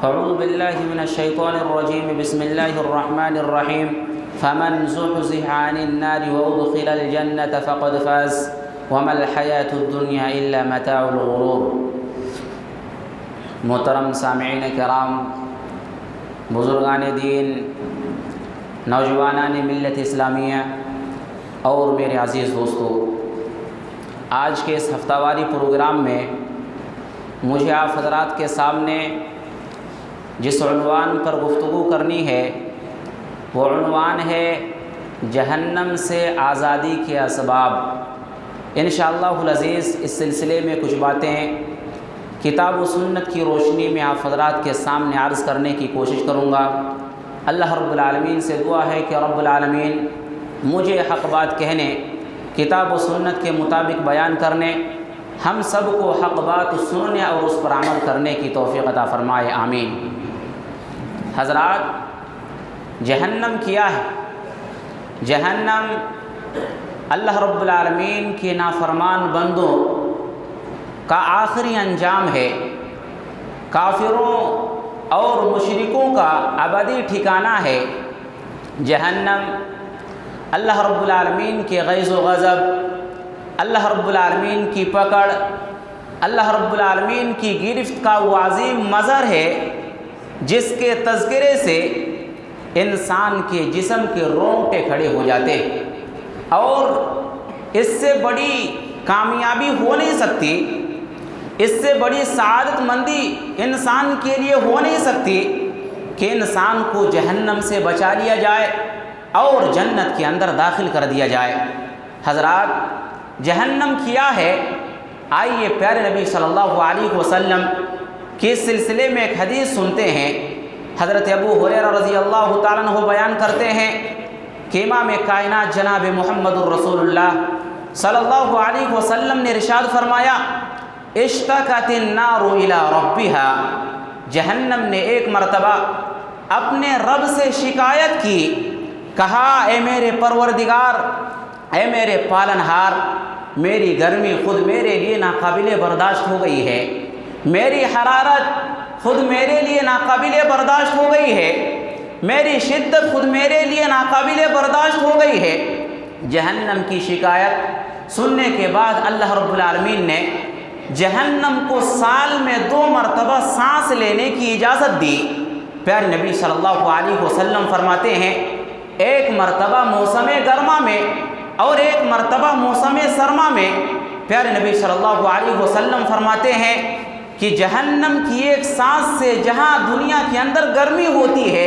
اعوذ باللہ من الشیطان الرجیم بسم اللہ الرحمن الرحیم فمن زحزح عن النار وادخل الجنة فقد فاز وما الحیاة الدنیا الا متاع الغرور۔ محترم سامعین کرام، بزرگان دین، نوجوانان ملت اسلامیہ اور میرے عزیز دوستو، آج کے اس ہفتہ واری پروگرام میں مجھے آپ حضرات کے سامنے جس عنوان پر گفتگو کرنی ہے وہ عنوان ہے جہنم سے آزادی کے اسباب۔ انشاءاللہ العزیز اس سلسلے میں کچھ باتیں کتاب و سنت کی روشنی میں آپ حضرات کے سامنے عرض کرنے کی کوشش کروں گا۔ اللہ رب العالمین سے دعا ہے کہ رب العالمین مجھے حق بات کہنے، کتاب و سنت کے مطابق بیان کرنے، ہم سب کو حق بات سننے اور اس پر عمل کرنے کی توفیق عطا فرمائے، آمین۔ حضرات، جہنم کیا ہے؟ جہنم اللہ رب العالمین کے نافرمان بندوں کا آخری انجام ہے، کافروں اور مشرکوں کا ابدی ٹھکانہ ہے۔ جہنم اللہ رب العالمین کے غیظ و غضب، اللہ رب العالمین کی پکڑ، اللہ رب العالمین کی گرفت کا وہ عظیم مظہر ہے جس کے تذکرے سے انسان کے جسم کے رونگٹے کھڑے ہو جاتے ہیں، اور اس سے بڑی کامیابی ہو نہیں سکتی، اس سے بڑی سعادت مندی انسان کے لیے ہو نہیں سکتی کہ انسان کو جہنم سے بچا لیا جائے اور جنت کے اندر داخل کر دیا جائے۔ حضرات، جہنم کیا ہے؟ آئیے پیارے نبی صلی اللہ علیہ وسلم کے سلسلے میں ایک حدیث سنتے ہیں۔ حضرت ابو ہریرہ رضی اللہ تعالیٰ عنہ بیان کرتے ہیں کہ امام کائنات جناب محمد الرسول اللہ صلی اللہ علیہ وسلم نے ارشاد فرمایا، اشتکت النار الی ربها، جہنم نے ایک مرتبہ اپنے رب سے شکایت کی، کہا اے میرے پروردگار، اے میرے پالنہار، میری گرمی خود میرے لیے ناقابل برداشت ہو گئی ہے، میری حرارت خود میرے لیے ناقابل برداشت ہو گئی ہے، میری شدت خود میرے لیے ناقابل برداشت ہو گئی ہے۔ جہنم کی شکایت سننے کے بعد اللہ رب العالمین نے جہنم کو سال میں 2 مرتبہ سانس لینے کی اجازت دی۔ پیارے نبی صلی اللہ علیہ وسلم فرماتے ہیں، ایک مرتبہ موسم گرما میں اور ایک مرتبہ موسم سرما میں۔ پیارے نبی صلی اللہ علیہ وسلم فرماتے ہیں کہ جہنم کی ایک سانس سے جہاں دنیا کے اندر گرمی ہوتی ہے،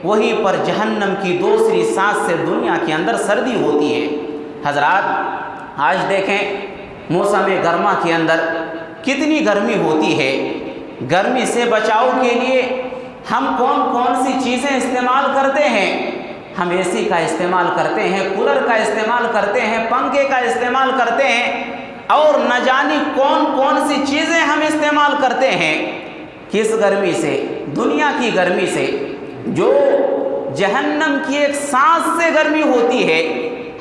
وہیں پر جہنم کی دوسری سانس سے دنیا کے اندر سردی ہوتی ہے۔ حضرات، آج دیکھیں موسم گرما کے اندر کتنی گرمی ہوتی ہے۔ گرمی سے بچاؤ کے لیے ہم کون کون سی چیزیں استعمال کرتے ہیں؟ ہم اے سی کا استعمال کرتے ہیں، کولر کا استعمال کرتے ہیں، پنکھے کا استعمال کرتے ہیں، اور نہ جانے کون کون سی چیزیں ہم استعمال کرتے ہیں۔ کس گرمی سے؟ دنیا کی گرمی سے، جو جہنم کی ایک سانس سے گرمی ہوتی ہے۔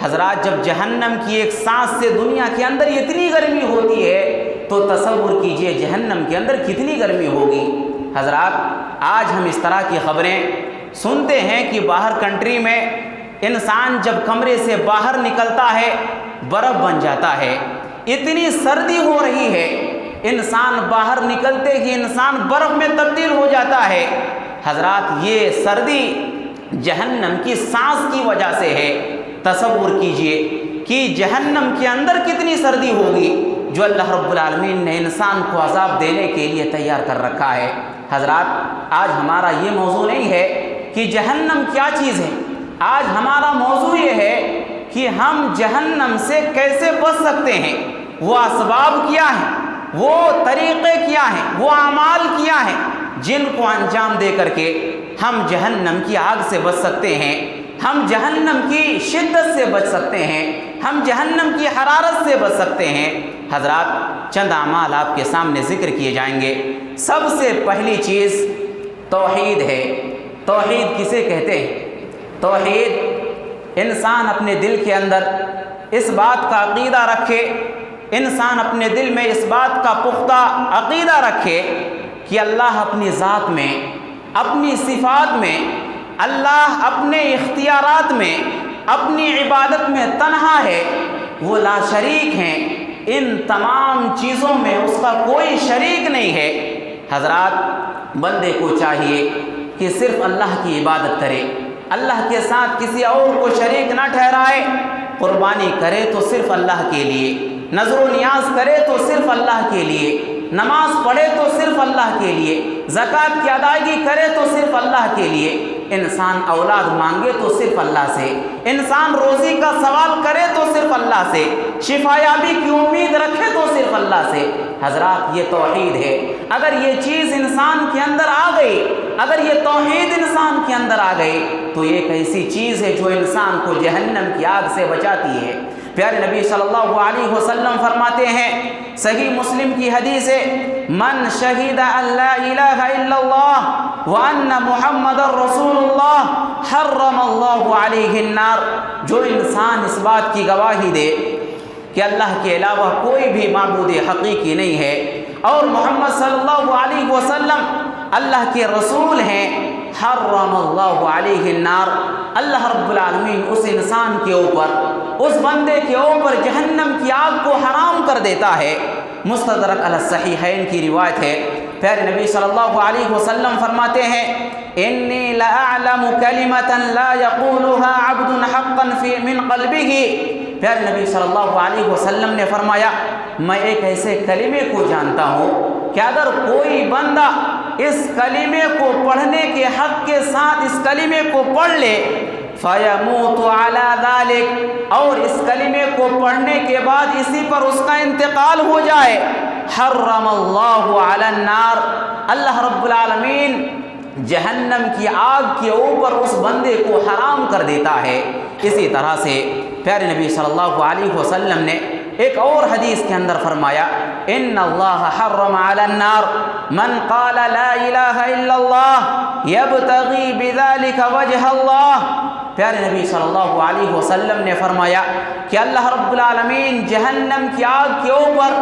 حضرات، جب جہنم کی ایک سانس سے دنیا کے اندر اتنی گرمی ہوتی ہے تو تصور کیجئے جہنم کے اندر کتنی گرمی ہوگی۔ حضرات، آج ہم اس طرح کی خبریں سنتے ہیں کہ باہر کنٹری میں انسان جب کمرے سے باہر نکلتا ہے برف بن جاتا ہے، اتنی سردی ہو رہی ہے، انسان باہر نکلتے ہی انسان برف میں تبدیل ہو جاتا ہے۔ حضرات، یہ سردی جہنم کی سانس کی وجہ سے ہے۔ تصور کیجئے کہ جہنم کے اندر کتنی سردی ہوگی جو اللہ رب العالمین نے انسان کو عذاب دینے کے لیے تیار کر رکھا ہے۔ حضرات، آج ہمارا یہ موضوع نہیں ہے کہ جہنم کیا چیز ہے، آج ہمارا موضوع یہ ہے کہ ہم جہنم سے کیسے بچ سکتے ہیں، وہ اسباب کیا ہیں، وہ طریقے کیا ہیں، وہ اعمال کیا ہیں جن کو انجام دے کر کے ہم جہنم کی آگ سے بچ سکتے ہیں، ہم جہنم کی شدت سے بچ سکتے ہیں، ہم جہنم کی حرارت سے بچ سکتے ہیں۔ حضرات، چند اعمال آپ کے سامنے ذکر کیے جائیں گے۔ سب سے پہلی چیز توحید ہے۔ توحید کسے کہتے ہیں؟ توحید انسان اپنے دل کے اندر اس بات کا عقیدہ رکھے، انسان اپنے دل میں اس بات کا پختہ عقیدہ رکھے کہ اللہ اپنی ذات میں، اپنی صفات میں، اللہ اپنے اختیارات میں، اپنی عبادت میں تنہا ہے، وہ لا شریک ہیں، ان تمام چیزوں میں اس کا کوئی شریک نہیں ہے۔ حضرات، بندے کو چاہیے کہ صرف اللہ کی عبادت کرے، اللہ کے ساتھ کسی اور کو شریک نہ ٹھہرائے، قربانی کرے تو صرف اللہ کے لیے، نذر و نیاز کرے تو صرف اللہ کے لیے، نماز پڑھے تو صرف اللہ کے لیے، زکوٰۃ کی ادائیگی کرے تو صرف اللہ کے لیے، انسان اولاد مانگے تو صرف اللہ سے، انسان روزی کا سوال کرے تو صرف اللہ سے، شفا یابی کی امید رکھے تو صرف اللہ سے۔ حضرات، یہ توحید ہے۔ اگر یہ چیز انسان کے اندر آ گئی، اگر یہ توحید انسان کے اندر آ گئی تو یہ ایک ایسی چیز ہے جو انسان کو جہنم کی آگ سے بچاتی ہے۔ پیارے نبی صلی اللہ علیہ وسلم فرماتے ہیں، صحیح مسلم کی حدیث ہے، من شہد ان لا الہ الا اللہ وان محمد رسول اللہ حرم اللہ علیہ النار۔ جو انسان اس بات کی گواہی دے کہ اللہ کے علاوہ کوئی بھی معبود حقیقی نہیں ہے اور محمد صلی اللہ علیہ وسلم اللہ کے رسول ہیں، حرم اللہ علیہ النار، اللہ رب العالمین اس انسان کے اوپر، اس بندے کے اوپر جہنم کی آگ کو حرام کر دیتا ہے۔ مستدرک علی الصحیحین کی روایت ہے، پیارے نبی صلی اللہ علیہ وسلم فرماتے ہیں، انی لأعلم کلمة لا یقولها عبد حقا من قلبه۔ پیارے نبی صلی اللہ علیہ وسلم نے فرمایا، میں ایک ایسے کلمے کو جانتا ہوں کہ اگر کوئی بندہ اس کلمے کو پڑھنے کے حق کے ساتھ اس کلمے کو پڑھ لے، فَيَمُوتُ عَلَى ذَلِكَ، اور اس کلمے کو پڑھنے کے بعد اسی پر اس کا انتقال ہو جائے، حرم اللہ علی النار، اللہ رب العالمین جہنم کی آگ کے اوپر اس بندے کو حرام کر دیتا ہے۔ اسی طرح سے پیارے نبی صلی اللہ علیہ وسلم نے ایک اور حدیث کے اندر فرمایا، ان اللہ حرم علی النار من قال لا الہ الا اللہ یبتغی بذلک وجہ اللہ۔ پیارے نبی صلی اللہ علیہ وسلم نے فرمایا کہ اللہ رب العالمین جہنم کی آگ کے اوپر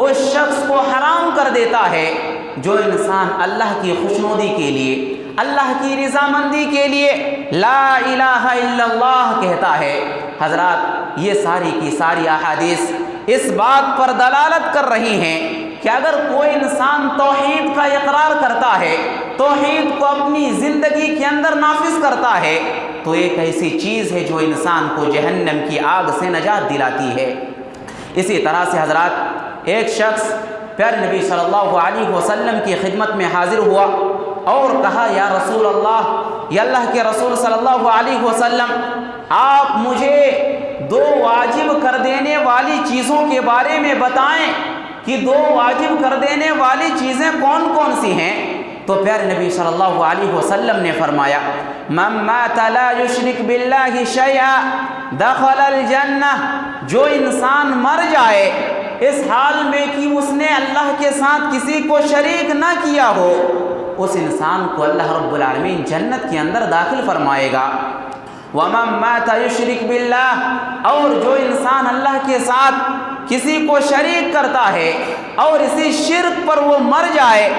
اس شخص کو حرام کر دیتا ہے جو انسان اللہ کی خوشنودی کے لیے، اللہ کی رضامندی کے لیے لا الہ الا اللہ کہتا ہے۔ حضرات، یہ ساری کی ساری احادیث اس بات پر دلالت کر رہی ہیں کہ اگر کوئی انسان توحید کا اقرار کرتا ہے، توحید کو اپنی زندگی کے اندر نافذ کرتا ہے، تو ایک ایسی چیز ہے جو انسان کو جہنم کی آگ سے نجات دلاتی ہے۔ اسی طرح سے حضرات، ایک شخص پیارے نبی صلی اللہ علیہ وسلم کی خدمت میں حاضر ہوا اور کہا، یا رسول اللہ، یا اللہ کے رسول صلی اللہ علیہ وسلم، آپ مجھے دو واجب کر دینے والی چیزوں کے بارے میں بتائیں کہ دو واجب کر دینے والی چیزیں کون کون سی ہیں؟ تو پیارے نبی صلی اللہ علیہ وسلم نے فرمایا، من مات لا یشرک باللہ شیئا دخل الجنہ، جو انسان مر جائے اس حال میں کہ اس نے اللہ کے ساتھ کسی کو شریک نہ کیا ہو، اس انسان کو اللہ رب العالمین جنت کے اندر داخل فرمائے گا۔ ومن مات یشرک باللہ، اور جو انسان اللہ کے ساتھ کسی کو شریک کرتا ہے اور اسی شرک پر وہ مر جائے،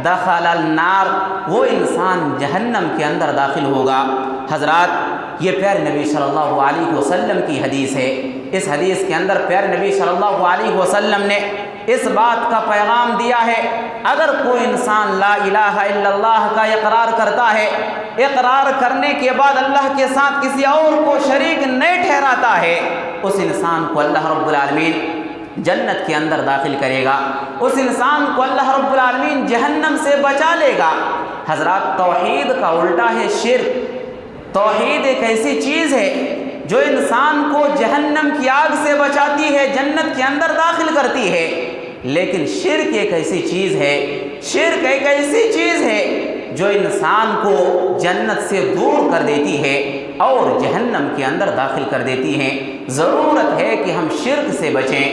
دخل النار، وہ انسان جہنم کے اندر داخل ہوگا۔ حضرات، یہ پیارے نبی صلی اللہ علیہ وسلم کی حدیث ہے۔ اس حدیث کے اندر پیارے نبی صلی اللہ علیہ وسلم نے اس بات کا پیغام دیا ہے، اگر کوئی انسان لا الہ الا اللہ کا اقرار کرتا ہے، اقرار کرنے کے بعد اللہ کے ساتھ کسی اور کو شریک نہیں ٹھہراتا ہے، اس انسان کو اللہ رب العالمین جنت کے اندر داخل کرے گا، اس انسان کو اللہ رب العالمین جہنم سے بچا لے گا۔ حضرات، توحید کا الٹا ہے شرک۔ توحید ایک ایسی چیز ہے جو انسان کو جہنم کی آگ سے بچاتی ہے، جنت کے اندر داخل کرتی ہے، لیکن شرک ایک ایسی چیز ہے، شرک ایک ایسی چیز ہے جو انسان کو جنت سے دور کر دیتی ہے اور جہنم کے اندر داخل کر دیتی ہے۔ ضرورت ہے کہ ہم شرک سے بچیں،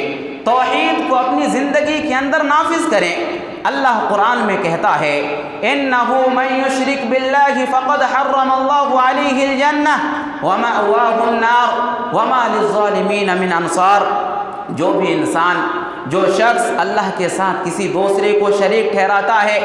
توحید کو اپنی زندگی کے اندر نافذ کریں۔ اللہ قرآن میں کہتا ہے، اِنَّهُ مَن يُشْرِكْ بِاللَّهِ فَقَدْ حَرَّمَ اللَّهُ عَلَيْهِ الْجَنَّةَ وَمَأْوَاهُ النَّارُ وَمَا لِلظَّالِمِينَ مِنْ أَنصَارٍ۔ جو بھی انسان، جو شخص اللہ کے ساتھ کسی دوسرے کو شریک ٹھہراتا ہے،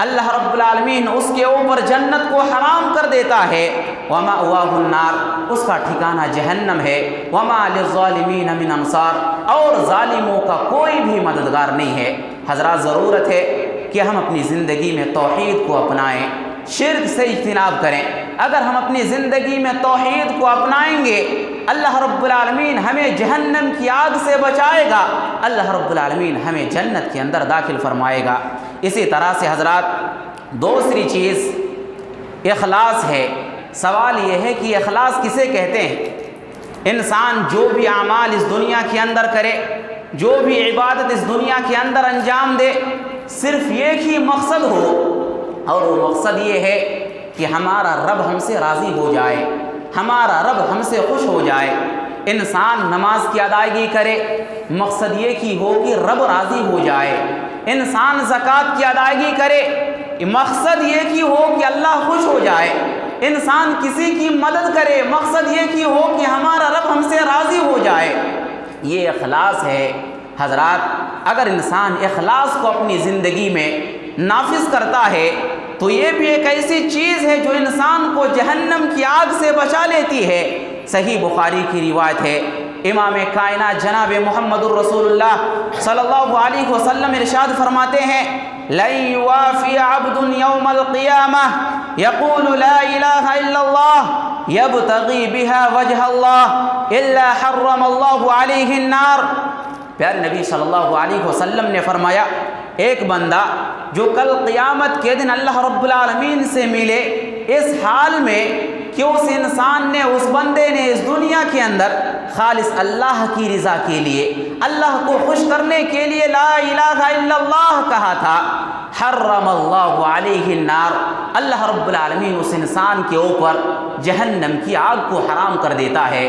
اللہ رب العالمین اس کے اوپر جنت کو حرام کر دیتا ہے، وَمَأْوَاهُ النَّارُ، اس کا ٹھکانہ جہنم ہے، وَمَا لِلظَّالِمِينَ مِنْ أَنصَارٍ، اور ظالموں کا کوئی بھی مددگار نہیں ہے۔ حضرات ضرورت ہے کہ ہم اپنی زندگی میں توحید کو اپنائیں، شرک سے اجتناب کریں۔ اگر ہم اپنی زندگی میں توحید کو اپنائیں گے، اللہ رب العالمین ہمیں جہنم کی آگ سے بچائے گا، اللہ رب العالمین ہمیں جنت کے اندر داخل فرمائے گا۔ اسی طرح سے حضرات دوسری چیز اخلاص ہے۔ سوال یہ ہے کہ اخلاص کسے کہتے ہیں؟ انسان جو بھی اعمال اس دنیا کے اندر کرے، جو بھی عبادت اس دنیا کے اندر انجام دے، صرف ایک ہی مقصد ہو، اور وہ مقصد یہ ہے کہ ہمارا رب ہم سے راضی ہو جائے، ہمارا رب ہم سے خوش ہو جائے۔ انسان نماز کی ادائیگی کرے، مقصد یہ کہ ہو کہ رب راضی ہو جائے۔ انسان زکوٰۃ کی ادائیگی کرے، مقصد یہ کہ ہو کہ اللہ خوش ہو جائے۔ انسان کسی کی مدد کرے، مقصد یہ کہ ہو کہ ہمارا رب ہم سے راضی ہو جائے۔ یہ اخلاص ہے۔ حضرات اگر انسان اخلاص کو اپنی زندگی میں نافذ کرتا ہے تو یہ بھی ایک ایسی چیز ہے جو انسان کو جہنم کی آگ سے بچا لیتی ہے۔ صحیح بخاری کی روایت ہے، امام کائنات جناب محمد الرسول اللہ صلی اللہ علیہ وسلم ارشاد فرماتے ہیں، لَن يُوَافِيَ عَبْدٌ يَوْمَ الْقِيَامَةِ يَقُولُ لَا إِلَٰهَ إِلَّا اللَّهُ يَبْتَغِي بِهَا وَجْهَ اللَّهِ إِلَّا حَرَّمَ اللَّهُ عَلَيْهِ النَّارَ۔ پیارے نبی صلی اللہ علیہ وسلم نے فرمایا، ایک بندہ جو کل قیامت کے دن اللہ رب العالمین سے ملے، اس حال میں کہ اس انسان نے، اس بندے نے اس دنیا کے اندر خالص اللہ کی رضا کے لیے، اللہ کو خوش کرنے کے لیے لا الہ الا اللہ کہا تھا، حرم اللہ علیہ النار، اللہ رب العالمین اس انسان کے اوپر جہنم کی آگ کو حرام کر دیتا ہے۔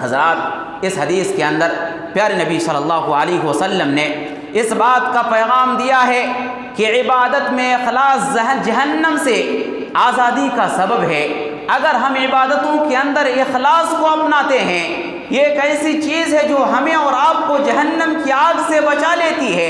حضرات اس حدیث کے اندر پیارے نبی صلی اللہ علیہ وسلم نے اس بات کا پیغام دیا ہے کہ عبادت میں اخلاص جہنم سے آزادی کا سبب ہے۔ اگر ہم عبادتوں کے اندر اخلاص کو اپناتے ہیں، یہ ایک ایسی چیز ہے جو ہمیں اور آپ کو جہنم کی آگ سے بچا لیتی ہے۔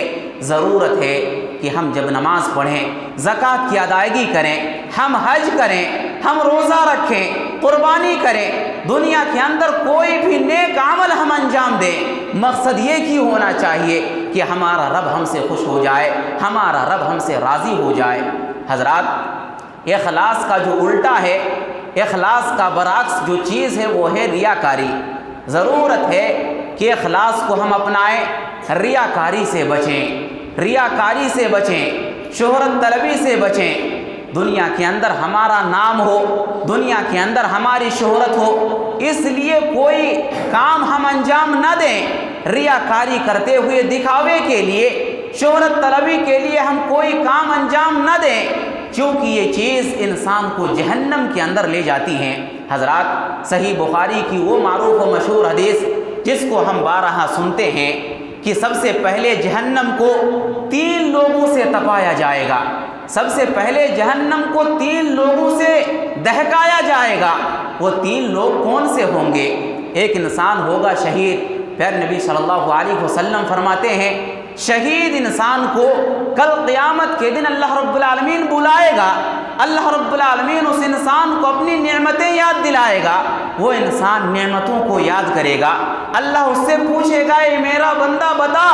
ضرورت ہے کہ ہم جب نماز پڑھیں، زکوٰۃ کی ادائیگی کریں، ہم حج کریں، ہم روزہ رکھیں، قربانی کریں، دنیا کے اندر کوئی بھی نیک عمل ہم انجام دیں، مقصد یہ کی ہونا چاہیے کہ ہمارا رب ہم سے خوش ہو جائے، ہمارا رب ہم سے راضی ہو جائے۔ حضرات اخلاص کا جو الٹا ہے، اخلاص کا برعکس جو چیز ہے وہ ہے ریاکاری۔ ضرورت ہے کہ اخلاص کو ہم اپنائیں، ریاکاری سے بچیں، ریاکاری سے بچیں، شہرت طلبی سے بچیں۔ دنیا کے اندر ہمارا نام ہو، دنیا کے اندر ہماری شہرت ہو، اس لیے کوئی کام ہم انجام نہ دیں، ریاکاری کرتے ہوئے، دکھاوے کے لیے، شہرت طلبی کے لیے ہم کوئی کام انجام نہ دیں، کیونکہ یہ چیز انسان کو جہنم کے اندر لے جاتی ہیں۔ حضرات صحیح بخاری کی وہ معروف و مشہور حدیث جس کو ہم بارہا سنتے ہیں کہ سب سے پہلے جہنم کو 3 لوگوں سے تپایا جائے گا، سب سے پہلے جہنم کو 3 لوگوں سے دہکایا جائے گا۔ وہ 3 لوگ کون سے ہوں گے؟ ایک انسان ہوگا شہید۔ پیارے نبی صلی اللہ علیہ وسلم فرماتے ہیں، شہید انسان کو کل قیامت کے دن اللہ رب العالمین بلائے گا، اللہ رب العالمین اس انسان کو اپنی نعمتیں یاد دلائے گا، وہ انسان نعمتوں کو یاد کرے گا، اللہ اس سے پوچھے گا، اے میرا بندہ بتا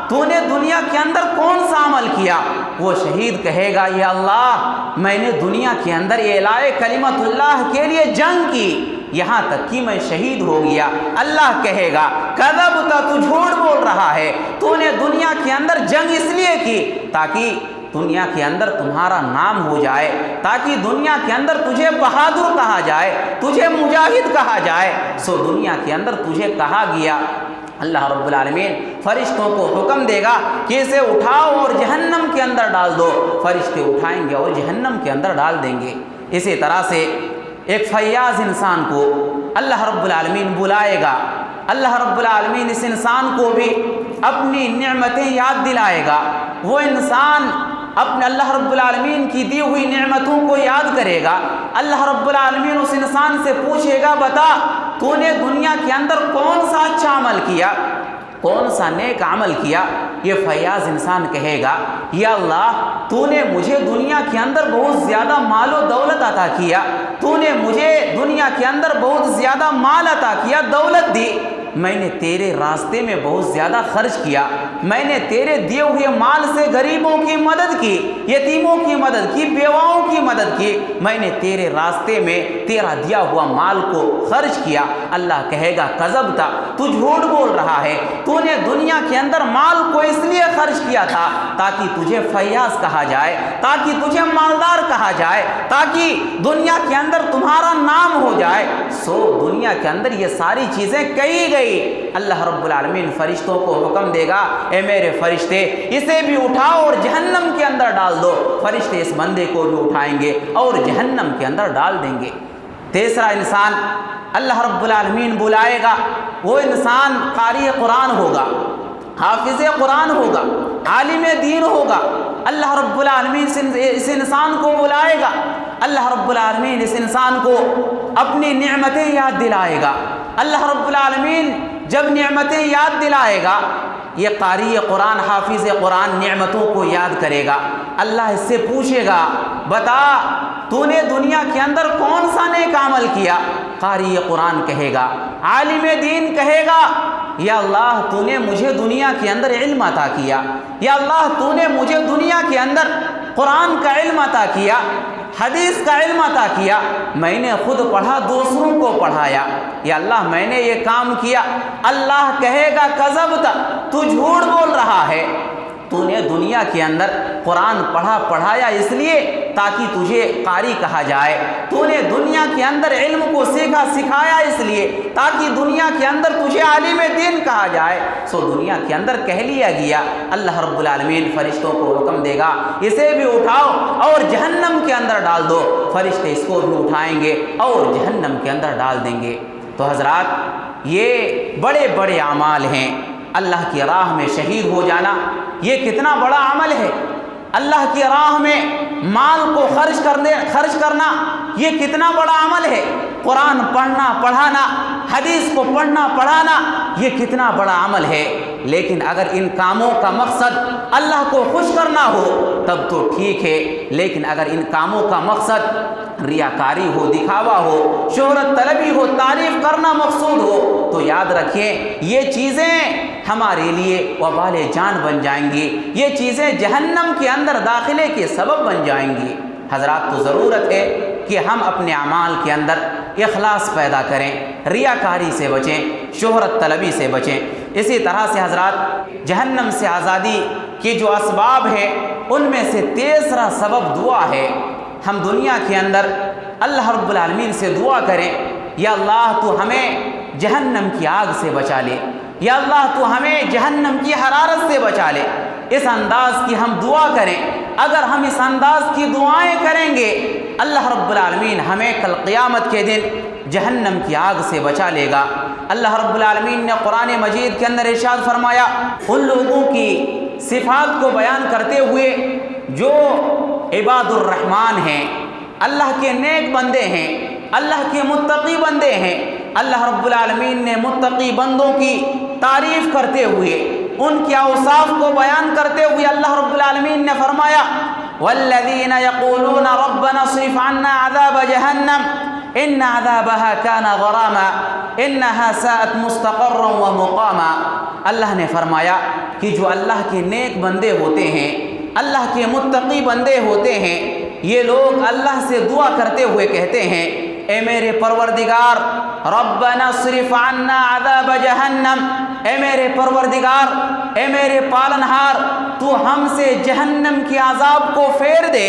تو نے دنیا کے اندر کون سا عمل کیا؟ وہ شہید کہے گا، یا اللہ میں نے دنیا کے اندر اعلاء کلمت اللہ کے لیے جنگ کی، یہاں تک کہ میں شہید ہو گیا۔ اللہ کہے گا، کذبت، تو جھوٹ بول رہا ہے، تو نے دنیا کے اندر جنگ اس لیے کی تاکہ دنیا کے اندر تمہارا نام ہو جائے، تاکہ دنیا کے اندر تجھے بہادر کہا جائے، تجھے مجاہد کہا جائے، سو دنیا کے اندر تجھے کہا گیا۔ اللہ رب العالمین فرشتوں کو حکم دے گا کہ اسے اٹھاؤ اور جہنم کے اندر ڈال دو، فرشتے اٹھائیں گے اور جہنم کے اندر ڈال دیں گے۔ اسی طرح سے ایک فیاض انسان کو اللہ رب العالمین بلائے گا، اللہ رب العالمین اس انسان کو بھی اپنی نعمتیں یاد دلائے گا، وہ انسان اپنے اللہ رب العالمین کی دی ہوئی نعمتوں کو یاد کرے گا، اللہ رب العالمین اس انسان سے پوچھے گا، بتا تو نے دنیا کے اندر کون سا اچھا عمل کیا، کون سا نیک عمل کیا؟ یہ فیاض انسان کہے گا یا اللہ تو نے مجھے دنیا کے اندر بہت زیادہ مال و دولت عطا کیا، تو نے مجھے دنیا کے اندر بہت زیادہ مال عطا کیا، دولت دی، میں نے تیرے راستے میں بہت زیادہ خرچ کیا، میں نے تیرے دیے ہوئے مال سے غریبوں کی مدد کی، یتیموں کی مدد کی، بیواؤں کی مدد کی، میں نے تیرے راستے میں تیرا دیا ہوا مال کو خرچ کیا۔ اللہ کہے گا کذبت، تو جھوٹ بول رہا ہے، تو نے دنیا کے اندر مال کو اس لیے خرچ کیا تھا تاکہ تجھے فیاض کہا جائے، تاکہ تجھے مالدار کہا جائے، تاکہ دنیا کے اندر تمہارا نام ہو جائے۔ سو دنیا کے اندر یہ ساری چیزیں کہی گئی۔ اللہ رب العالمین فرشتوں کو حکم دے گا اے میرے فرشتے اسے بھی اٹھاؤ اور جہنم کے اندر ڈال دو۔ فرشتے اس بندے کو بھی اٹھائیں گے اور جہنم کے اندر ڈال دیں گے۔ تیسرا انسان اللہ رب العالمین بلائے گا، وہ انسان قاری قرآن ہوگا، حافظ قرآن ہوگا، عالم دین ہوگا۔ اللہ رب العالمین اس انسان کو بلائے گا، اللہ رب العالمین اس انسان کو اپنی نعمتیں یاد دلائے گا۔ اللہ رب العالمین جب نعمتیں یاد دلائے گا، یہ قاری قرآن حافظ قرآن نعمتوں کو یاد کرے گا۔ اللہ اس سے پوچھے گا بتا تو نے دنیا کے اندر کون سا نیک عمل کیا؟ قاری قرآن کہے گا، عالم دین کہے گا یا اللہ تو نے مجھے دنیا کے اندر علم عطا کیا، یا اللہ تو نے مجھے دنیا کے اندر قرآن کا علم عطا کیا، حدیث کا علم عطا کیا، میں نے خود پڑھا دوسروں کو پڑھایا، یا اللہ میں نے یہ کام کیا۔ اللہ کہے گا کذبت، تو جھوٹ بول رہا ہے، تو نے دنیا کے اندر قرآن پڑھایا اس لیے تاکہ تجھے قاری کہا جائے، تو نے دنیا کے اندر علم کو سکھایا اس لیے تاکہ دنیا کے اندر تجھے عالم دین کہا جائے۔ سو دنیا کے اندر کہہ لیا گیا۔ اللہ رب العالمین فرشتوں کو حکم دے گا اسے بھی اٹھاؤ اور جہنم کے اندر ڈال دو۔ فرشتے اس کو بھی اٹھائیں گے اور جہنم کے اندر ڈال دیں گے۔ تو حضرات یہ بڑے بڑے اعمال ہیں۔ اللہ کی راہ میں شہید ہو جانا یہ کتنا بڑا عمل ہے، اللہ کی راہ میں مال کو خرچ کرنا یہ کتنا بڑا عمل ہے، قرآن پڑھنا پڑھانا، حدیث کو پڑھنا پڑھانا یہ کتنا بڑا عمل ہے۔ لیکن اگر ان کاموں کا مقصد اللہ کو خوش کرنا ہو تب تو ٹھیک ہے، لیکن اگر ان کاموں کا مقصد ریاکاری ہو، دکھاوا ہو، شہرت طلبی ہو، تعریف کرنا مقصود ہو تو یاد رکھیں یہ چیزیں ہمارے لیے وبال جان بن جائیں گی، یہ چیزیں جہنم کے اندر داخلے کے سبب بن جائیں گی۔ حضرات تو ضرورت ہے کہ ہم اپنے اعمال کے اندر اخلاص پیدا کریں، ریاکاری سے بچیں، شہرت طلبی سے بچیں۔ اسی طرح سے حضرات جہنم سے آزادی کے جو اسباب ہیں ان میں سے تیسرا سبب دعا ہے۔ ہم دنیا کے اندر اللہ رب العالمین سے دعا کریں یا اللہ تو ہمیں جہنم کی آگ سے بچا لے، یا اللہ تو ہمیں جہنم کی حرارت سے بچا لے۔ اس انداز کی ہم دعا کریں۔ اگر ہم اس انداز کی دعائیں کریں گے اللہ رب العالمین ہمیں کل قیامت کے دن جہنم کی آگ سے بچا لے گا۔ اللہ رب العالمین نے قرآن مجید کے اندر ارشاد فرمایا ان لوگوں کی صفات کو بیان کرتے ہوئے جو عباد الرحمن ہیں، اللہ کے نیک بندے ہیں، اللہ کے متقی بندے ہیں۔ اللہ رب العالمین نے متقی بندوں کی تعریف کرتے ہوئے ان کے اوصاف کو بیان کرتے ہوئے اللہ رب العالمین نے فرمایا والذین یقولون ربنا اصرف عنا عذاب جہنم ان عذابها كان غراما انها ساءت مستقرا ومقاما۔ اللہ نے فرمایا کہ جو اللہ کے نیک بندے ہوتے ہیں، اللہ کے متقی بندے ہوتے ہیں، یہ لوگ اللہ سے دعا کرتے ہوئے کہتے ہیں اے میرے پروردگار ربنا اصرف عنا عذاب جہنم، اے میرے پروردگار، اے میرے پالنہار، تو ہم سے جہنم کے عذاب کو پھیر دے۔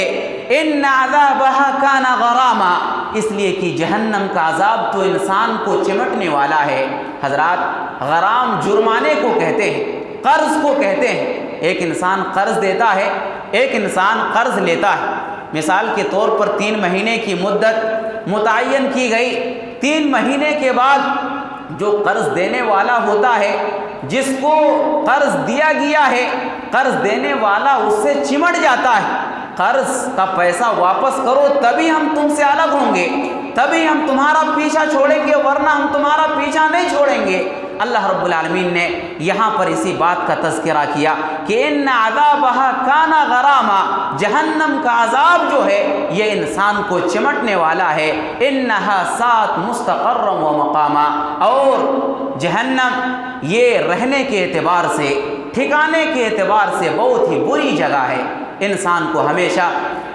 ان عذابها كان غراما، اس لیے کہ جہنم کا عذاب تو انسان کو چمٹنے والا ہے۔ حضرات غرام جرمانے کو کہتے ہیں، قرض کو کہتے ہیں۔ ایک انسان قرض دیتا ہے، ایک انسان قرض لیتا ہے۔ مثال کے طور پر 3 مہینے کی مدت متعین کی گئی، 3 مہینے کے بعد جو قرض دینے والا ہوتا ہے، جس کو قرض دیا گیا ہے، قرض دینے والا اس سے چمٹ جاتا ہے، قرض کا پیسہ واپس کرو تبھی ہم تم سے الگ ہوں گے، تبھی ہم تمہارا پیچھا چھوڑیں گے، ورنہ ہم تمہارا پیچھا نہیں چھوڑیں گے۔ اللہ رب العالمین نے یہاں پر اسی بات کا تذکرہ کیا کہ ان عذابہا کان غراما، جہنم کا عذاب جو ہے یہ انسان کو چمٹنے والا ہے، انہا سات مستقرا و مقاما، اور جہنم یہ رہنے کے اعتبار سے، ٹھکانے کے اعتبار سے بہت ہی بری جگہ ہے۔ انسان کو ہمیشہ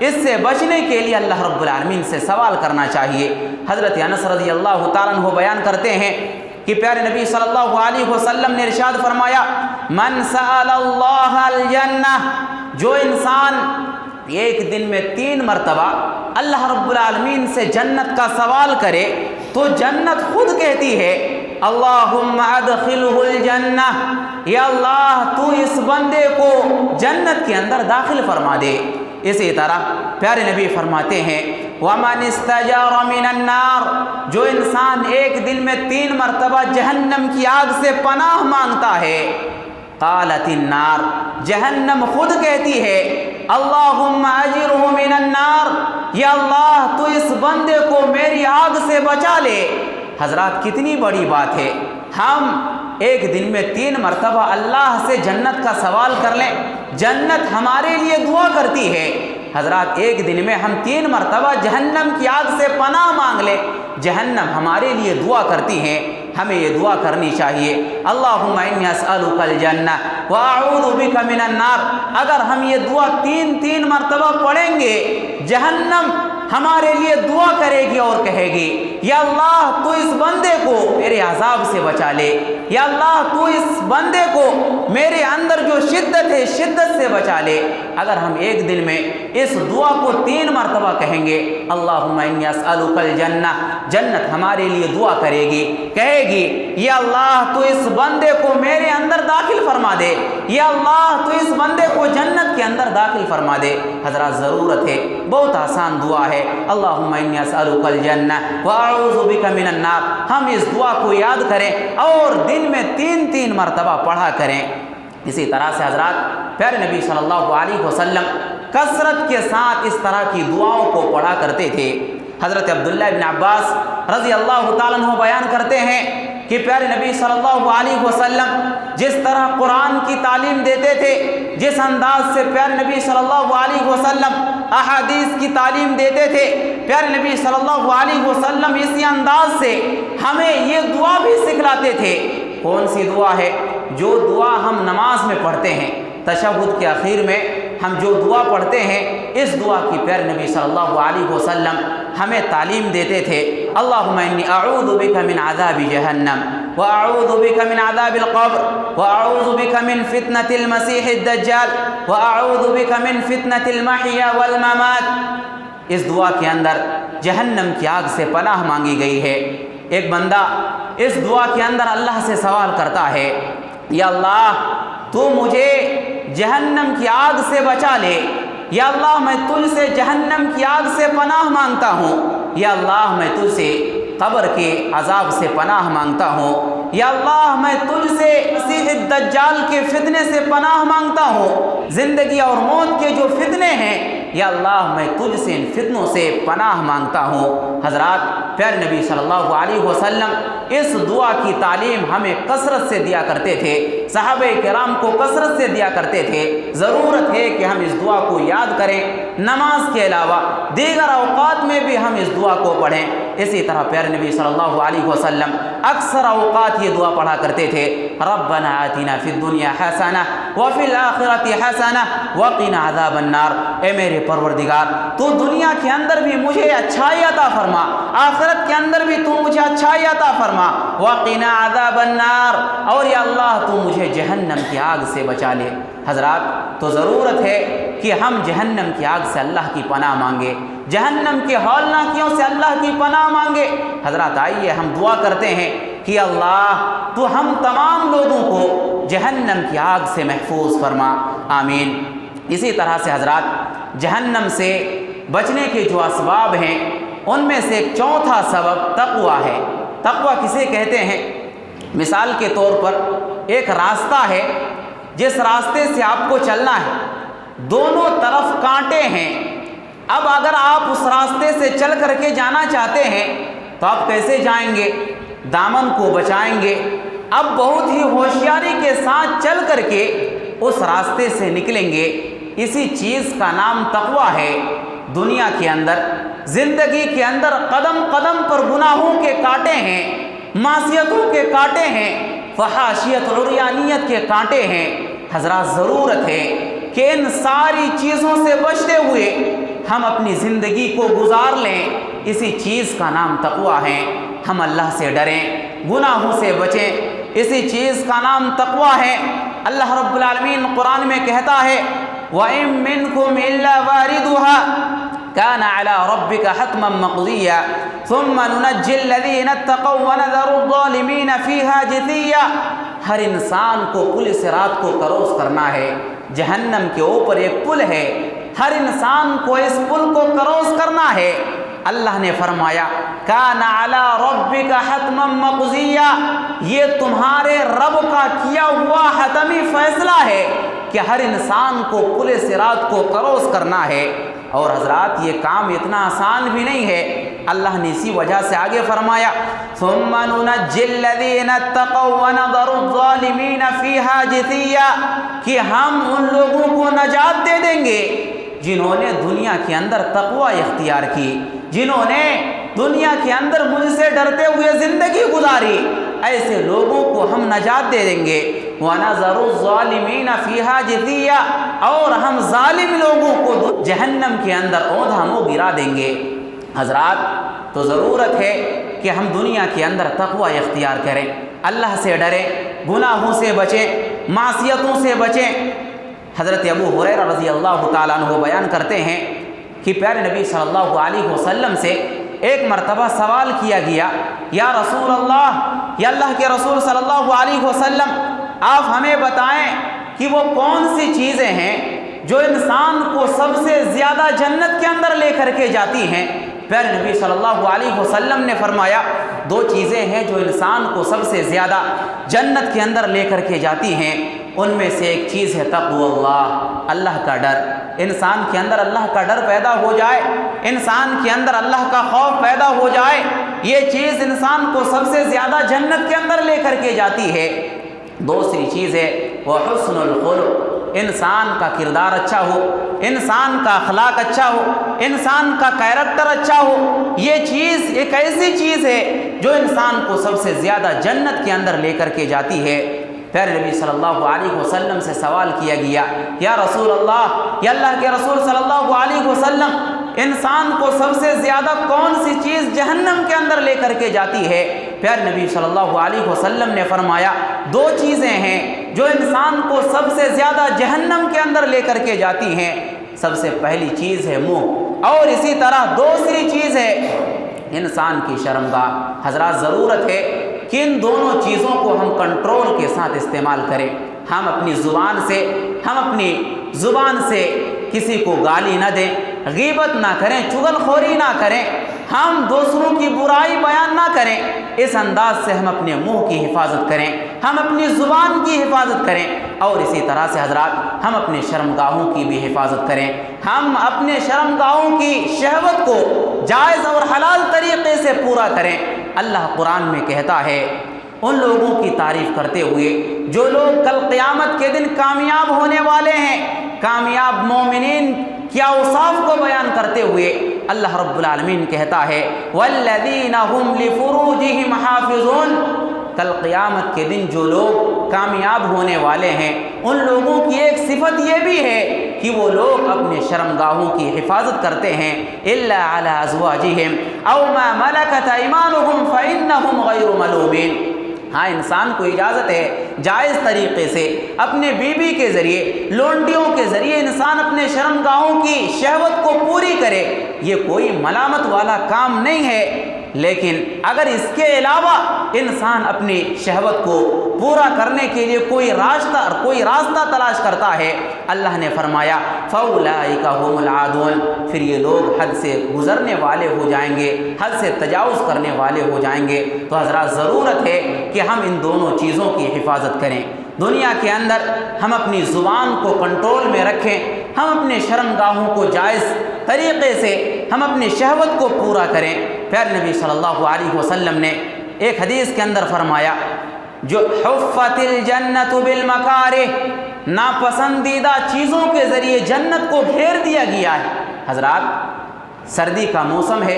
اس سے بچنے کے لیے اللہ رب العالمین سے سوال کرنا چاہیے۔ حضرت انس رضی اللہ تعالیٰ عنہ بیان کرتے ہیں کہ پیارے نبی صلی اللہ علیہ وسلم نے ارشاد فرمایا، من سأل اللہ الجنہ، جو انسان ایک دن میں 3 مرتبہ اللہ رب العالمین سے جنت کا سوال کرے تو جنت خود کہتی ہے اللہم ادخلہ الجنہ، یا اللہ تو اس بندے کو جنت کے اندر داخل فرما دے۔ اسی طرح پیارے نبی فرماتے ہیں وَمَنِ اسْتَجَارَ مِنَ النَّارِ، جو انسان ایک دن میں 3 مرتبہ جہنم کی آگ سے پناہ مانگتا ہے، قالت النار، جہنم خود کہتی ہے اللہم اجرہ من النار، یا اللہ تو اس بندے کو میری آگ سے بچا لے۔ حضرات کتنی بڑی بات ہے، ہم ایک دن میں 3 مرتبہ اللہ سے جنت کا سوال کر لیں، جنت ہمارے لیے دعا کرتی ہے۔ حضرات ایک دن میں ہم 3 مرتبہ جہنم کی آگ سے پناہ مانگ لیں، جہنم ہمارے لیے دعا کرتی ہیں، ہمیں یہ دعا کرنی چاہیے اللہم انی اسألک الجنہ واعوذ بک من النار۔ اگر ہم یہ دعا 3 مرتبہ پڑھیں گے، جہنم ہمارے لیے دعا کرے گی اور کہے گی یا اللہ تو اس بندے کو میرے عذاب سے بچا لے، یا اللہ تو اس بندے کو میرے اندر جو شدت ہے شدت سے بچا لے۔ اگر ہم ایک دن میں اس دعا کو 3 مرتبہ کہیں گے اللہم انی اسألک الجنہ، جنت ہمارے لیے دعا کرے گی، کہے گی یا اللہ تو اس بندے کو میرے اندر داخل فرما دے، یا اللہ تو اس بندے کو جنت کے اندر داخل فرما دے۔ حضرات ضرورت ہے، بہت آسان دعا ہے، اللہم انی اسألک الجنہ واعوذ بک من النار۔ ہم اس دعا کو یاد کریں اور دن میں 3 مرتبہ پڑھا کریں۔ اسی طرح سے حضرات پیارے نبی صلی اللہ علیہ وسلم کثرت کے ساتھ اس طرح کی دعاؤں کو پڑھا کرتے تھے۔ حضرت عبداللہ بن عباس رضی اللہ تعالیٰ عنہ بیان کرتے ہیں کہ پیارے نبی صلی اللہ علیہ وسلم جس طرح قرآن کی تعلیم دیتے تھے، جس انداز سے پیارے نبی صلی اللہ علیہ وسلم احادیث کی تعلیم دیتے تھے، پیارے نبی صلی اللہ علیہ وسلم اسی انداز سے ہمیں یہ دعا بھی سکھلاتے تھے۔ کون سی دعا ہے؟ جو دعا ہم نماز میں پڑھتے ہیں، تشہد کے اخیر میں ہم جو دعا پڑھتے ہیں، اس دعا کی پیارے نبی صلی اللہ علیہ وسلم ہمیں تعلیم دیتے تھے۔ اللہم انی اعوذ بک من عذاب جہنم واعوذ بک من عذاب القبر واعوذ بک من فتنة المسیح الدجال واعوذ بک من فتنة المحیا والممات۔ اس دعا کے اندر جہنم کی آگ سے پناہ مانگی گئی ہے۔ ایک بندہ اس دعا کے اندر اللہ سے سوال کرتا ہے یا اللہ تو مجھے جہنم کی آگ سے بچا لے، یا اللہ میں تجھ سے جہنم کی آگ سے پناہ مانگتا ہوں، یا اللہ میں تجھ سے قبر کے عذاب سے پناہ مانگتا ہوں، یا اللہ میں تجھ سے مسیح الدجال کے فتنے سے پناہ مانگتا ہوں، زندگی اور موت کے جو فتنے ہیں یا اللہ میں تجھ سے ان فتنوں سے پناہ مانگتا ہوں۔ حضرات پیارے نبی صلی اللہ علیہ وسلم اس دعا کی تعلیم ہمیں کثرت سے دیا کرتے تھے، صحابہ کرام کو کثرت سے دیا کرتے تھے۔ ضرورت ہے کہ ہم اس دعا کو یاد کریں، نماز کے علاوہ دیگر اوقات میں بھی ہم اس دعا کو پڑھیں۔ اسی طرح پیارے نبی صلی اللہ علیہ وسلم اکثر اوقات یہ دعا پڑھا کرتے تھے ربنا آتنا فی الدنیا حسنہ وفی الآخرۃ حسنہ وقنا عذاب النار۔ اے میرے پروردگار تو دنیا کے اندر بھی مجھے اچھائی عطا فرما، آخرت کے اندر بھی تو مجھے اچھائی عطا فرما، وقنا عذاب النار، اور یا اللہ تو مجھے جہنم کی آگ سے بچا لے۔ حضرات تو ضرورت ہے کہ ہم جہنم کی آگ سے اللہ کی پناہ مانگے، جہنم کے ہولناکیوں سے اللہ کی پناہ مانگے۔ حضرات آئیے ہم دعا کرتے ہیں کہ اللہ تو ہم تمام لوگوں کو جہنم کی آگ سے محفوظ فرما، آمین۔ اسی طرح سے حضرات جہنم سے بچنے کے جو اسباب ہیں ان میں سے ایک چوتھا سبب تقویٰ ہے۔ تقویٰ کسے کہتے ہیں؟ مثال کے طور پر ایک راستہ ہے، جس راستے سے آپ کو چلنا ہے، دونوں طرف کانٹے ہیں۔ اب اگر آپ اس راستے سے چل کر کے جانا چاہتے ہیں تو آپ کیسے جائیں گے؟ دامن کو بچائیں گے، اب بہت ہی ہوشیاری کے ساتھ چل کر کے اس راستے سے نکلیں گے۔ اسی چیز کا نام تقویٰ ہے۔ دنیا کے اندر، زندگی کے اندر قدم قدم پر گناہوں کے کانٹے ہیں، معصیتوں کے کانٹے ہیں، فحاشیت عریانیت کے کانٹے ہیں۔ حضرات ضرورت ہے کہ ان ساری چیزوں سے بچتے ہوئے ہم اپنی زندگی کو گزار لیں۔ اسی چیز کا نام تقویٰ ہے۔ ہم اللہ سے ڈریں، گناہوں سے بچیں، اسی چیز کا نام تقویٰ ہے۔ اللہ رب العالمین قرآن میں کہتا ہے وَإِن مِّنكُمْ إِلَّا وَارِدُهَا كَانَ عَلَى رَبِّكَ حَتْمًا مَّقْضِيًّا ثُمَّ نُنَجِّي الَّذِينَ اتَّقَوْا وَنَذَرُ الظَّالِمِينَ فِيهَا جِثِيًّا۔ ہر انسان کو پل صراط کو کراس کرنا ہے۔ جہنم کے اوپر ایک پل ہے، ہر انسان کو اس پل کو کراس کرنا ہے۔ اللہ نے فرمایا کان علی ربک حتما مقضیا، یہ تمہارے رب کا کیا ہوا حتمی فیصلہ ہے کہ ہر انسان کو پل صراط کو کراس کرنا ہے۔ اور حضرات یہ کام اتنا آسان بھی نہیں ہے۔ اللہ نے اسی وجہ سے آگے فرمایا ثم ننجی الذین اتقوا ونذر الظالمین فیہا جثیا، کہ ہم ان لوگوں کو نجات دے دیں گے جنہوں نے دنیا کے اندر تقوی اختیار کی، جنہوں نے دنیا کے اندر مجھ سے ڈرتے ہوئے زندگی گزاری، ایسے لوگوں کو ہم نجات دے دیں گے۔ وَنَذَرُ الظَّالِمِينَ فِيهَا جِثِيًّا، اور ہم ظالم لوگوں کو جہنم کے اندر اوندھا منہ گرا دیں گے۔ حضرات تو ضرورت ہے کہ ہم دنیا کے اندر تقوی اختیار کریں، اللہ سے ڈریں، گناہوں سے بچیں، معصیتوں سے بچیں۔ حضرت ابو ہریرہ رضی اللہ تعالیٰ عنہ بیان کرتے ہیں کہ پیارے نبی صلی اللہ علیہ وسلم سے ایک مرتبہ سوال کیا گیا، یا رسول اللہ کے رسول صلی اللہ علیہ وسلم، آپ ہمیں بتائیں کہ وہ کون سی چیزیں ہیں جو انسان کو سب سے زیادہ جنت کے اندر لے کر کے جاتی ہیں؟ پیارے نبی صلی اللہ علیہ وسلم نے فرمایا دو چیزیں ہیں جو انسان کو سب سے زیادہ جنت کے اندر لے کر کے جاتی ہیں، ان میں سے ایک چیز ہے تقوی اللہ، اللہ کا ڈر۔ انسان کے اندر اللہ کا ڈر پیدا ہو جائے، انسان کے اندر اللہ کا خوف پیدا ہو جائے، یہ چیز انسان کو سب سے زیادہ جنت کے اندر لے کر کے جاتی ہے۔ دوسری چیز ہے وہ حسن الخلق، انسان کا کردار اچھا ہو، انسان کا اخلاق اچھا ہو، انسان کا کیریکٹر اچھا ہو۔ یہ چیز ایک ایسی چیز ہے جو انسان کو سب سے زیادہ جنت کے اندر لے کر کے جاتی ہے۔ پیارے نبی صلی اللہ علیہ وسلم سے سوال کیا گیا، یا رسول اللہ، یا اللہ کے رسول صلی اللہ علیہ وسلم، انسان کو سب سے زیادہ کون سی چیز جہنم کے اندر لے کر کے جاتی ہے؟ پیارے نبی صلی اللہ علیہ وسلم نے فرمایا دو چیزیں ہیں جو انسان کو سب سے زیادہ جہنم کے اندر لے کر کے جاتی ہیں۔ سب سے پہلی چیز ہے منہ، اور اسی طرح دوسری چیز ہے انسان کی شرمگاہ۔ حضرات ضرورت ہے کہ ان دونوں چیزوں کو ہم کنٹرول کے ساتھ استعمال کریں۔ ہم اپنی زبان سے کسی کو گالی نہ دیں، غیبت نہ کریں، چغل خوری نہ کریں، ہم دوسروں کی برائی بیان نہ کریں۔ اس انداز سے ہم اپنے منہ کی حفاظت کریں، ہم اپنی زبان کی حفاظت کریں، اور اسی طرح سے حضرات ہم اپنے شرمگاہوں کی بھی حفاظت کریں۔ ہم اپنے شرمگاہوں کی شہوت کو جائز اور حلال طریقے سے پورا کریں۔ اللہ قرآن میں کہتا ہے ان لوگوں کی تعریف کرتے ہوئے جو لوگ کل قیامت کے دن کامیاب ہونے والے ہیں، کامیاب مومنین کی اوصاف کو بیان کرتے ہوئے اللہ رب العالمین کہتا ہے والذین هم لفروجہم حافظون۔ کل قیامت کے دن جو لوگ کامیاب ہونے والے ہیں ان لوگوں کی ایک صفت یہ بھی ہے کہ وہ لوگ اپنے شرمگاہوں کی حفاظت کرتے ہیں، الا علی ازواجہم او ما ملکت ایمانہم فانہم غیر ملومین۔ ہاں انسان کو اجازت ہے جائز طریقے سے اپنے بیوی کے ذریعے، لونڈیوں کے ذریعے انسان اپنے شرمگاہوں کی شہوت کو پوری کرے، یہ کوئی ملامت والا کام نہیں ہے۔ لیکن اگر اس کے علاوہ انسان اپنی شہوت کو پورا کرنے کے لیے کوئی راستہ تلاش کرتا ہے، اللہ نے فرمایا فَأُولَٰئِكَ هُمُ الْعَادُونَ، پھر یہ لوگ حد سے گزرنے والے ہو جائیں گے، حد سے تجاوز کرنے والے ہو جائیں گے۔ تو حضرات ضرورت ہے کہ ہم ان دونوں چیزوں کی حفاظت کریں۔ دنیا کے اندر ہم اپنی زبان کو کنٹرول میں رکھیں، ہم اپنے شرمگاہوں کو جائز طریقے سے ہم اپنی شہوت کو پورا کریں۔ پیارے نبی صلی اللہ علیہ وسلم نے ایک حدیث کے اندر فرمایا جو حفت الجنت بالمکارہ، ناپسندیدہ چیزوں کے ذریعے جنت کو گھیر دیا گیا ہے۔ حضرات سردی کا موسم ہے،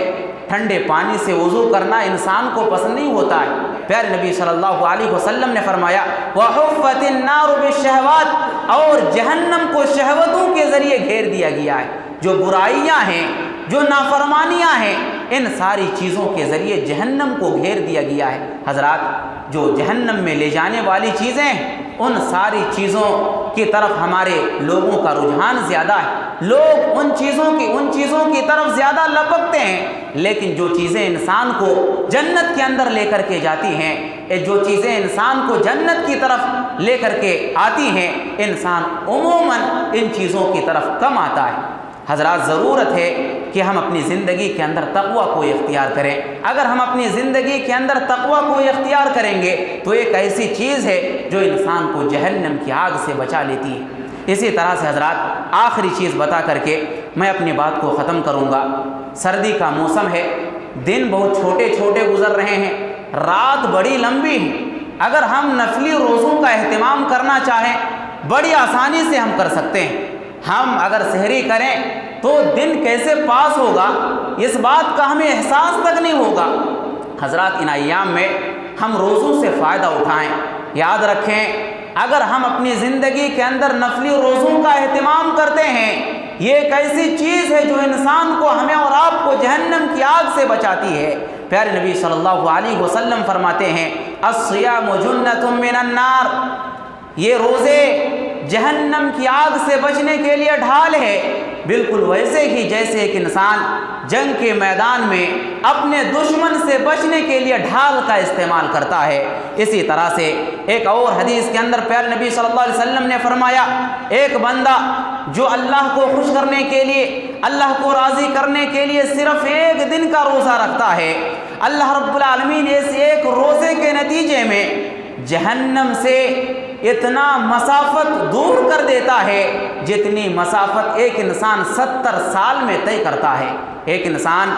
ٹھنڈے پانی سے وضو کرنا انسان کو پسند نہیں ہوتا ہے۔ پیارے نبی صلی اللہ علیہ وسلم نے فرمایا وحفت النار بالشہوات، اور جہنم کو شہوتوں کے ذریعے گھیر دیا گیا ہے۔ جو برائیاں ہیں، جو نافرمانیاں ہیں، ان ساری چیزوں کے ذریعے جہنم کو گھیر دیا گیا ہے۔ حضرات جو جہنم میں لے جانے والی چیزیں ہیں، ان ساری چیزوں کی طرف ہمارے لوگوں کا رجحان زیادہ ہے۔ لوگ ان چیزوں کی طرف زیادہ لپکتے ہیں، لیکن جو چیزیں انسان کو جنت کے اندر لے کر کے جاتی ہیں، جو چیزیں انسان کو جنت کی طرف لے کر کے آتی ہیں، انسان عموماً ان چیزوں کی طرف کم آتا ہے۔ حضرات ضرورت ہے کہ ہم اپنی زندگی کے اندر تقویٰ کو اختیار کریں۔ اگر ہم اپنی زندگی کے اندر تقویٰ کو اختیار کریں گے تو ایک ایسی چیز ہے جو انسان کو جہنم کی آگ سے بچا لیتی ہے۔ اسی طرح سے حضرات آخری چیز بتا کر کے میں اپنی بات کو ختم کروں گا۔ سردی کا موسم ہے، دن بہت چھوٹے چھوٹے گزر رہے ہیں، رات بڑی لمبی ہے۔ اگر ہم نفلی روزوں کا اہتمام کرنا چاہیں بڑی آسانی سے ہم کر سکتے ہیں۔ ہم اگر سحری کریں تو دن کیسے پاس ہوگا اس بات کا ہمیں احساس تک نہیں ہوگا۔ حضرات ان ایام میں ہم روزوں سے فائدہ اٹھائیں۔ یاد رکھیں اگر ہم اپنی زندگی کے اندر نفلی روزوں کا اہتمام کرتے ہیں، یہ ایک ایسی چیز ہے جو انسان کو، ہمیں اور آپ کو جہنم کی آگ سے بچاتی ہے۔ پیارے نبی صلی اللہ علیہ وسلم فرماتے ہیں الصیام جنۃ من النار، یہ روزے جہنم کی آگ سے بچنے کے لیے ڈھال ہے۔ بالکل ویسے ہی جیسے ایک انسان جنگ کے میدان میں اپنے دشمن سے بچنے کے لیے ڈھال کا استعمال کرتا ہے، اسی طرح سے ایک اور حدیث کے اندر پیارے نبی صلی اللہ علیہ وسلم نے فرمایا ایک بندہ جو اللہ کو خوش کرنے کے لیے، اللہ کو راضی کرنے کے لیے صرف ایک دن کا روزہ رکھتا ہے، اللہ رب العالمین اس ایک روزے کے نتیجے میں جہنم سے اتنا مسافت دور کر دیتا ہے جتنی مسافت ایک انسان 70 سال میں طے کرتا ہے۔ ایک انسان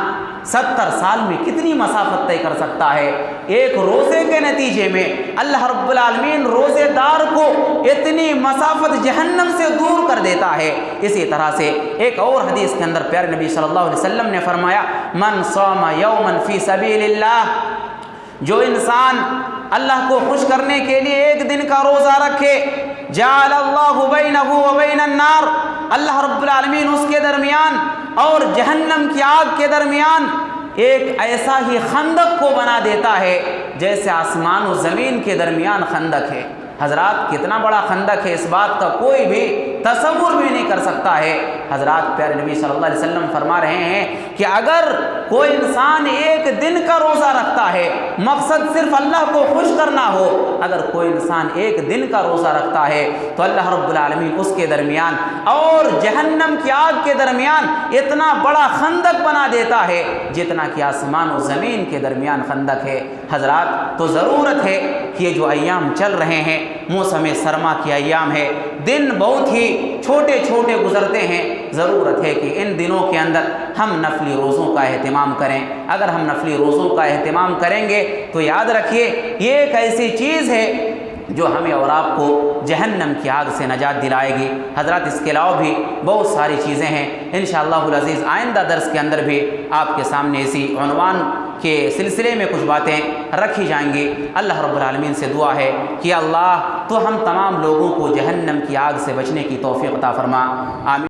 70 سال میں کتنی مسافت طے کر سکتا ہے؟ ایک روزے کے نتیجے میں اللہ رب العالمین روزے دار کو اتنی مسافت جہنم سے دور کر دیتا ہے۔ اسی طرح سے ایک اور حدیث کے اندر پیارے نبی صلی اللہ علیہ وسلم نے فرمایا من صام یوما فی سبیل اللہ، جو انسان اللہ کو خوش کرنے کے لیے ایک دن کا روزہ رکھے، جعل اللہ بینہ و بین النار، اللہ رب العالمین اس کے درمیان اور جہنم کی آگ کے درمیان ایک ایسا ہی خندق کو بنا دیتا ہے جیسے آسمان و زمین کے درمیان خندق ہے۔ حضرات کتنا بڑا خندق ہے، اس بات کا کوئی بھی تصور بھی نہیں کر سکتا ہے۔ حضرات پیارے نبی صلی اللہ علیہ وسلم فرما رہے ہیں کہ اگر کوئی انسان ایک دن کا روزہ رکھتا ہے، مقصد صرف اللہ کو خوش کرنا ہو، اگر کوئی انسان ایک دن کا روزہ رکھتا ہے تو اللہ رب العالمین اس کے درمیان اور جہنم کی آگ کے درمیان اتنا بڑا خندق بنا دیتا ہے جتنا کہ آسمان و زمین کے درمیان خندق ہے۔ حضرات تو ضرورت ہے کہ یہ جو ایام چل رہے ہیں موسم سرما کے ایام ہے، دن بہت ہی چھوٹے چھوٹے گزرتے ہیں، ضرورت ہے کہ ان دنوں کے اندر ہم نفلی روزوں کا اہتمام کریں۔ اگر ہم نفلی روزوں کا اہتمام کریں گے تو یاد رکھیے یہ ایک ایسی چیز ہے جو ہمیں اور آپ کو جہنم کی آگ سے نجات دلائے گی۔ حضرات اس کے علاوہ بھی بہت ساری چیزیں ہیں، انشاءاللہ العزیز آئندہ درس کے اندر بھی آپ کے سامنے اسی عنوان کے سلسلے میں کچھ باتیں رکھی جائیں گی۔ اللہ رب العالمین سے دعا ہے کہ اللہ تو ہم تمام لوگوں کو جہنم کی آگ سے بچنے کی توفیق عطا فرما، آمین۔